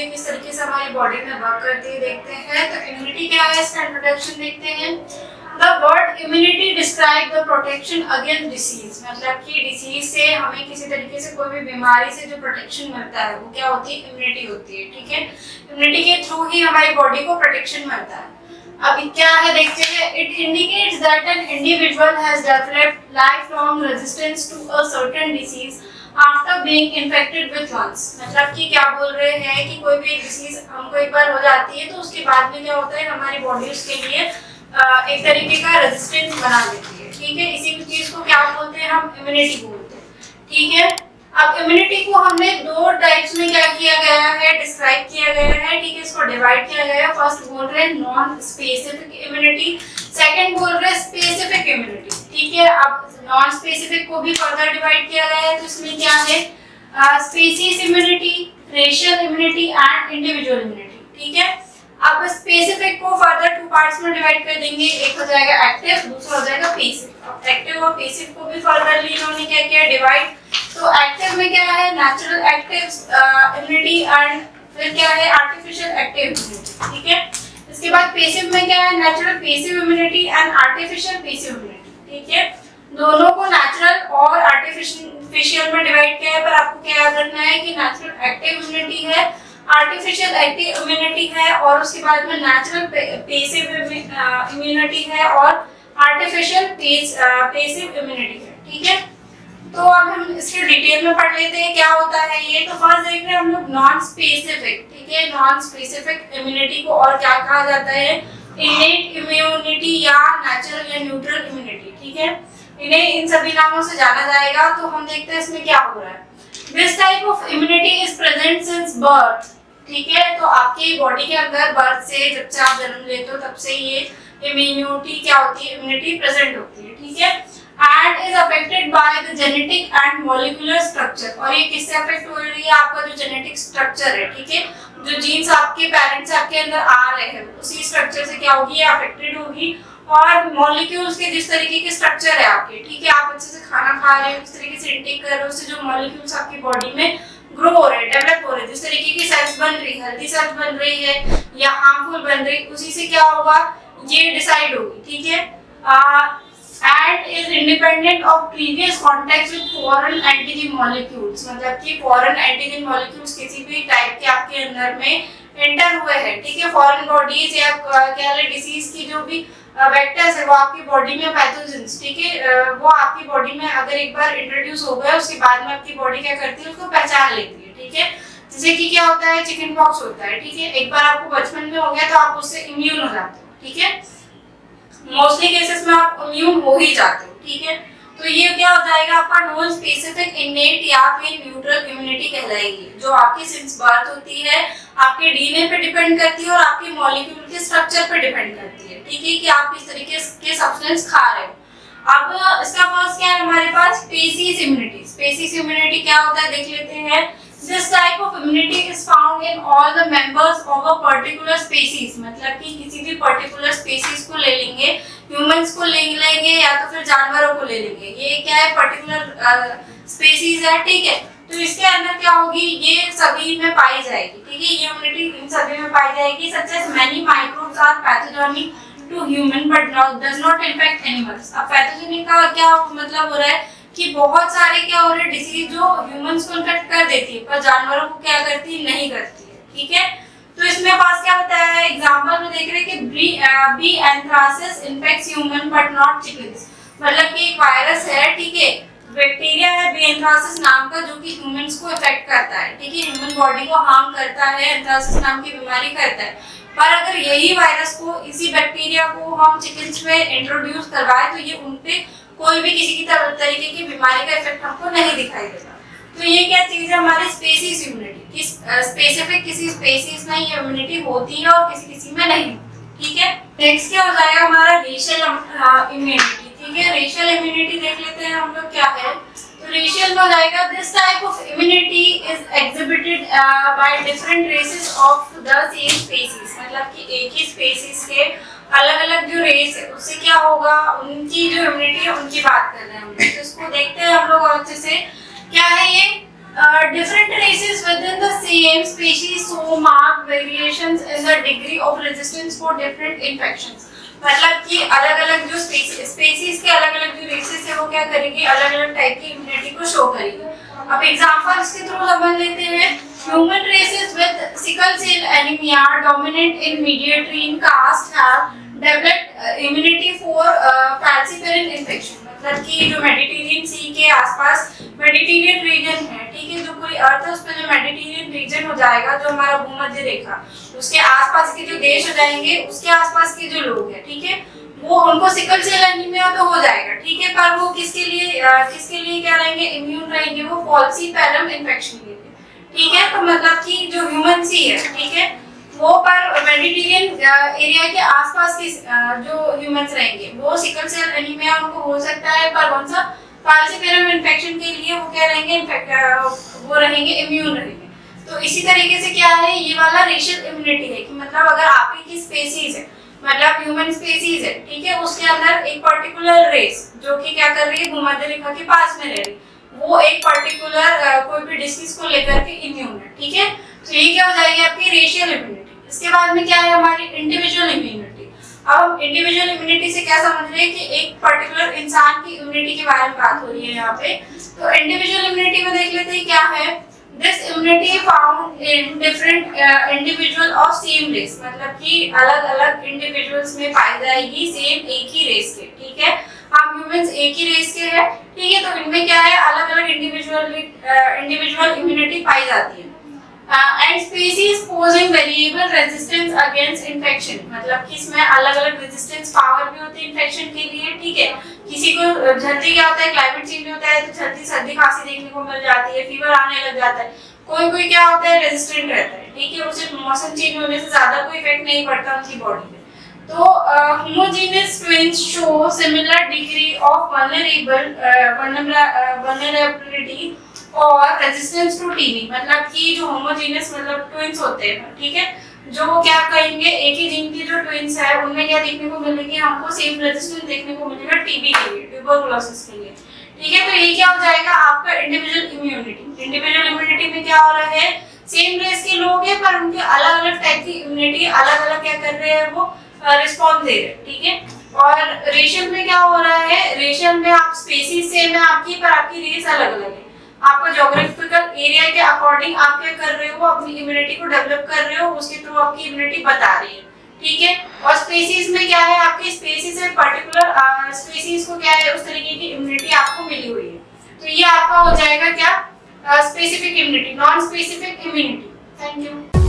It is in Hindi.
है, किस तरीके से हमारी बॉडी में वर्क करती है देखते हैं। तो इम्यूनिटी क्या है, इसका इंट्रोडक्शन देखते हैं। The word immunity describe the protection against disease, मतलब कि डिसीज से हमें किसी तरीके से कोई भी बीमारी से जो प्रोटेक्शन मिलता है वो क्या होती है, इम्यूनिटी होती है। ठीक है, इम्यूनिटी के थ्रू ही हमारी बॉडी को प्रोटेक्शन मिलता है। अब क्या है देखते हैं। It indicates that an individual has developed life long resistance to a certain disease after being infected with once, मतलब कि क्या बोल रहे हैं कि कोई भी डिसीज हमको एक बार हो जाती है तो उसके बाद में क्या होता है, हमारी बॉडी उसके लिए एक तरीके का रेजिस्टेंस बना देती है। ठीक है, इसी चीज को क्या बोलते हैं, हम इम्यूनिटी बोलते हैं। ठीक है, अब इम्यूनिटी को हमने दो टाइप्स में क्या किया गया है, डिस्क्राइब किया गया है। ठीक है, इसको डिवाइड किया गया है। फर्स्ट बोल रहे हैं नॉन स्पेसिफिक इम्यूनिटी, सेकंड बोल रहे हैं स्पेसिफिक इम्यूनिटी। ठीक है, अब नॉन स्पेसिफिक को भी फर्दर डिवाइड किया गया है। तो इसमें क्या है, species immunity, racial immunity and individual immunity. ठीक है, अब स्पेसिफिक को फर्दर टू पार्ट्स में डिवाइड कर देंगे, एक हो जाएगा एक्टिव, दूसरा हो जाएगा पैसिव। अब एक्टिव और पैसिव को भी फर्दरली इन्होंने क्या किया, डिवाइड। तो एक्टिव में क्या है, नेचुरल एक्टिव इम्यूनिटी एंड फिर क्या है, आर्टिफिशियल एक्टिव इम्यूनिटी। ठीक है, इसके बाद पैसिव में क्या है, natural passive immunity and artificial passive immunity. ठीक है, दोनों को नेचुरल और आर्टिफिशियल में डिवाइड किया है, पर आपको क्या याद रखना है कि नेचुरल एक्टिव इम्यूनिटी है, आर्टिफिशियल एक्टिव इम्यूनिटी है और उसके बाद में नेचुरल पैसिव इम्यूनिटी है और आर्टिफिशियल पैसिव इम्यूनिटी है। ठीक है, तो अब हम इसके डिटेल में पढ़ लेते हैं क्या होता है ये। तो फर्स्ट देख रहे हैं हम लोग नॉन स्पेसिफिक। ठीक है, नॉन स्पेसिफिक इम्यूनिटी को और क्या कहा जाता है, इनेट इम्यूनिटी या नेचुरल या न्यूट्रल इम्यूनिटी। ठीक है, इन्हें इन सभी नामों से जाना जाएगा। तो हम देखते हैं इसमें क्या हो रहा है। This type of immunity is present since birth. ठीक है, तो आपकी बॉडी के अंदर बर्थ से, जब से आप जन्म लेते हो तब से ये इम्यूनिटी क्या होती है, इम्यूनिटी प्रेजेंट होती है। ठीक है, and is affected by the genetic and molecular structure. और ये किससे अफेक्ट हो रही है, आपका जो जेनेटिक स्ट्रक्चर है। ठीक है, जो जीन्स आपके पेरेंट्स आपके अंदर आ रहे हैं उसी स्ट्रक्चर से क्या होगी, ये अफेक्टेड होगी। और मॉलिक्यूल्स के जिस तरीके के स्ट्रक्चर है आपके, ठीक है, आप अच्छे से खाना खा रहे हो, किस तरीके से इंटेक कर रहे हो, उससे जो मॉलिक्यूल्स आपकी बॉडी में ग्रो हो रहे हैं, डेवलप हो रहे हैं, जिस तरीके की सेल्स बन रही है, हेल्दी सेल्स बन रही है या हार्मफुल बन रही, उसी से क्या होगा, ये डिसाइड होगी। ठीक है, and is independent of previous contacts with foreign antigen molecules, मतलब कि foreign antigen molecules किसी भी टाइप के आपके अंदर में एंटर हुए हैं। ठीक है, फॉरेन बॉडीज या क्या ले डिसीज की जो भी वेक्टर्स है वो आपकी बॉडी में पैथोजेंस, ठीक है, वो आपकी बॉडी में अगर एक बार इंट्रोड्यूस हो गए उसके बाद में आपकी बॉडी क्या करती है, उसको पहचान लेती है। ठीक है, जैसे कि क्या होता है, चिकन पॉक्स होता है। ठीक है, एक बार आपको बचपन में हो गया तो आप उससे इम्यून हो जाते हो। ठीक है, मोस्टली केसेस में आप इम्यून हो ही जाते हो। ठीक है, तो ये क्या हो जाएगा, आपका नॉन स्पेसिफिक इनेट या फिर न्यूट्रल इम्यूनिटी कहलाएगी, जो आपकी सिंस बर्थ होती है, आपके डीएनए पे डिपेंड करती है और आपके मॉलिक्यूल के स्ट्रक्चर पे डिपेंड करती है। ठीक है, कि आप किस तरीके के सब्सटेंस खा रहे हो। अब इसका फर्स्ट क्या है हमारे पास, स्पेसीज इम्यूनिटी। स्पेसीज इम्यूनिटी क्या होता है देख लेते हैं। This type of immunity is found in all the members of a particular species, मतलब कि किसी भी particular species को ले लेंगे, humans को ले लेंगे या तो फिर जानवरों को ले लेंगे, ये क्या है particular species है। ठीक है, तो इसके अंदर क्या होगी, ये सभी में पाई जाएगी। ठीक है, ये इम्यूनिटी इन सभी में पाई जाएगी। such as many microbes are pathogenic to human but does not infect animals। अब pathogenic का क्या मतलब हो रहा है कि बहुत सारे क्या हो रहे डिसीज जो ह्यूमंस को इन्फेक्ट कर देती है पर जानवरों को क्या करती है, नहीं करती है। ठीक है, तो इसमें पास क्या बताया है, एग्जांपल में देख रहे हैं कि B anthracis infects human but not chickens, मतलब कि एक वायरस है, ठीक है, बैक्टीरिया है बी एंथ्रासिस नाम का, जो कि ह्यूमंस को इफेक्ट करता है। ठीक है, ह्यूमन बॉडी को हार्म करता है, एंथ्रासिस नाम की बीमारी करता है। पर अगर यही वायरस को, इसी बैक्टीरिया को हम चिकन्स में इंट्रोड्यूस करवाए तो ये उनपे कोई भी किसी की तरीके की बीमारी का इफेक्ट हमको नहीं दिखाई देगा। तो ये क्या चीज है हमारी स्पेसीज इम्यूनिटी, स्पेसिफिक किसी स्पेसीज में ये इम्यूनिटी होती है और किसी किसी में नहीं। ठीक है, नेक्स्ट क्या हो जाएगा हमारा रेशियल इम्यूनिटी। ठीक है, रेशियल इम्यूनिटी देख लेते हैं हम लोग क्या है। तो रेशियल में हो जाएगा, this type of immunity is exhibited by different races of the same species, मतलब कि एक ही स्पीसीज के अलग अलग जो रेस है उससे क्या होगा, उनकी जो इम्यूनिटी है उनकी बात कर रहे हैं हम लोग। तो इसको देखते हैं हम लोग अच्छे से, क्या है ये Different races within the same species show marked variations in the degree of resistance for different infections. मतलब कि अलग अलग जो स्पेसीज के अलग अलग जो रेसेस है वो क्या करेगी, अलग अलग टाइप की इम्यूनिटी को शो करेगी. अब एग्जांपल्स के थ्रू समझ लेते हैं. Human races with sickle cell anaemia dominant in Mediterranean caste have developed immunity for falciparum infection. मतलब कि जो मेडिटेरियन सी के आसपास मेडिटेरियन रीजन है, ठीक है, जो पूरी अर्थ है उस पे जो मेडिटेरियन रीजन हो जाएगा, जो हमारा भूमध्य रेखा, उसके आसपास के जो देश हो जाएंगे, उसके आसपास के जो लोग हैं, ठीक है, वो उनको सिकल सेल एनीमिया तो हो जाएगा, ठीक है, पर वो किसके लिए क्या रहेंगे, इम्यून रहेंगे, वो फॉल्सीफेरम इन्फेक्शन के लिए, ठीक है. तो मतलब कि जो ह्यूमन सी है, ठीक है, वो पर मेडिटेरियन एरिया के आसपास के जो ह्यूमंस रहेंगे वो सिकल सेल एनीमिया उनको हो सकता है, पर कौन सा फॉल्सीफेरम इन्फेक्शन के लिए वो क्या रहेंगे, वो रहेंगे इम्यून रहेंगे. तो इसी तरीके से क्या है, ये वाला रेशियल इम्यूनिटी है कि मतलब अगर आपकी की स्पेसीज है, मतलब ह्यूमन स्पेसीज है, ठीक है, उसके अंदर एक पर्टिकुलर रेस जो कि क्या कर रही है, भूमध्य रेखा के पास में रह रही, वो एक पर्टिकुलर कोई भी डिसीज को लेकर के इम्यून है, ठीक है. तो ये क्या हो जाएगी आपकी रेशियल इम्यूनिटी. इसके बाद में क्या है हमारी इंडिविजुअल इम्यूनिटी. अब हम इंडिविजुअल इम्यूनिटी से क्या समझ रहे हैं कि एक पर्टिकुलर इंसान की इम्यूनिटी के बारे में बात हो रही है यहाँ पे. तो इंडिविजुअल इम्यूनिटी में देख लेते हैं क्या है. This immunity found in different individual of same race. मतलब कि अलग अलग इंडिविजुअल्स में पाई जाएगी सेम एक ही रेस के, ठीक है. हम ह्यूमंस एक ही रेस के हैं, ठीक है, तो इनमें क्या है अलग अलग इंडिविजुअल इम्यूनिटी पाई जाती है. And species posing variable resistance against infection. मतलब कि इसमें अलग अलग रेजिस्टेंस पावर भी होती है इन्फेक्शन के लिए, ठीक है. किसी को जल्दी क्या होता है, क्लाइमेट चेंज होता है तो जल्दी सर्दी खांसी देखने को मिल जाती है, फीवर आने लग जाता है. कोई क्या होता है, रेजिस्टेंट रहता है, ठीक है, उसे मौसम चेंज होने से ज्यादा कोई इफेक्ट नहीं पड़ता उनकी बॉडी पे. तो homogeneous twins show similar degree of vulnerability और रेजिस्टेंस टू टीबी. मतलब कि जो होमोजेनियस मतलब ट्विंस होते हैं, ठीक है, जो वो क्या कहेंगे, एक ही जीन की जो ट्विंस है उनमें क्या देखने को मिलेगी, हमको सेम रेजिस्टेंस देखने को मिलेगा टीबी के लिए, ट्यूबरकुलोसिस के लिए, ठीक है. तो ये क्या हो जाएगा आपका इंडिविजुअल इम्यूनिटी. इंडिविजुअल इम्यूनिटी में क्या हो रहा है, सेम रेस के लोग हैं पर उनके अलग अलग टाइप की इम्यूनिटी अलग अलग क्या कर रहे हैं, वो रिस्पॉन्स दे रहे हैं, ठीक है. और रेशियल में क्या हो रहा है, रेशियल में आप स्पीसीज सेम है आपकी, पर आपकी रेस अलग अलग है. आपको ज्योग्राफिकल एरिया के अकॉर्डिंग आप क्या कर रहे हो, अपनी इम्यूनिटी को डेवलप कर रहे हो, उसके थ्रू आपकी इम्यूनिटी बता रही है, ठीक है. और स्पीसीज में क्या है, आपकी स्पीसीज से पर्टिकुलर स्पीसीज को क्या है उस तरीके की इम्यूनिटी आपको मिली हुई है. तो ये आपका हो जाएगा क्या, specific immunity, non specific immunity. Thank you.